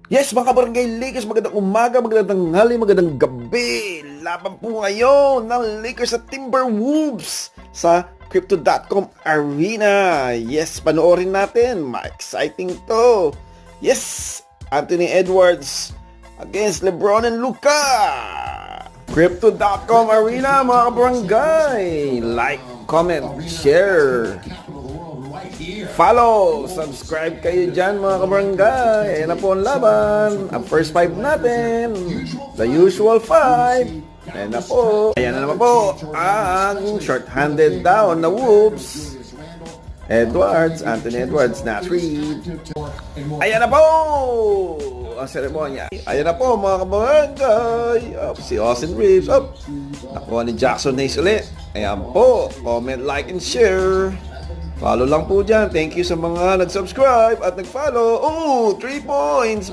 Yes, mga Barangay Lakers, magandang umaga, magandang tanghali, magandang gabi. Laban po ngayon ng Lakers at Timberwolves sa Crypto.com Arena. Yes, panoorin natin. Ma-exciting to. Yes, Anthony Edwards against LeBron and Luka. Crypto.com Arena, mga barangay. Like, comment, share. Follow, subscribe kayo dyan mga kabarangay. Ayan na po ang laban. Ang first 5 natin. The usual 5. Ayan na po. Ayan na naman po ang short-handed down na Wolves. Edwards, Anthony Edwards, Nat Reed. Ayan na po ang seremonya. Ayan na po mga kabarangay. Si Austin Reeves. Nakuha ni Jackson Hayes ulit. Ayan po. Comment, like, and share. Follow lang po dyan. Thank you sa mga nag-subscribe at nag-follow. 3 points!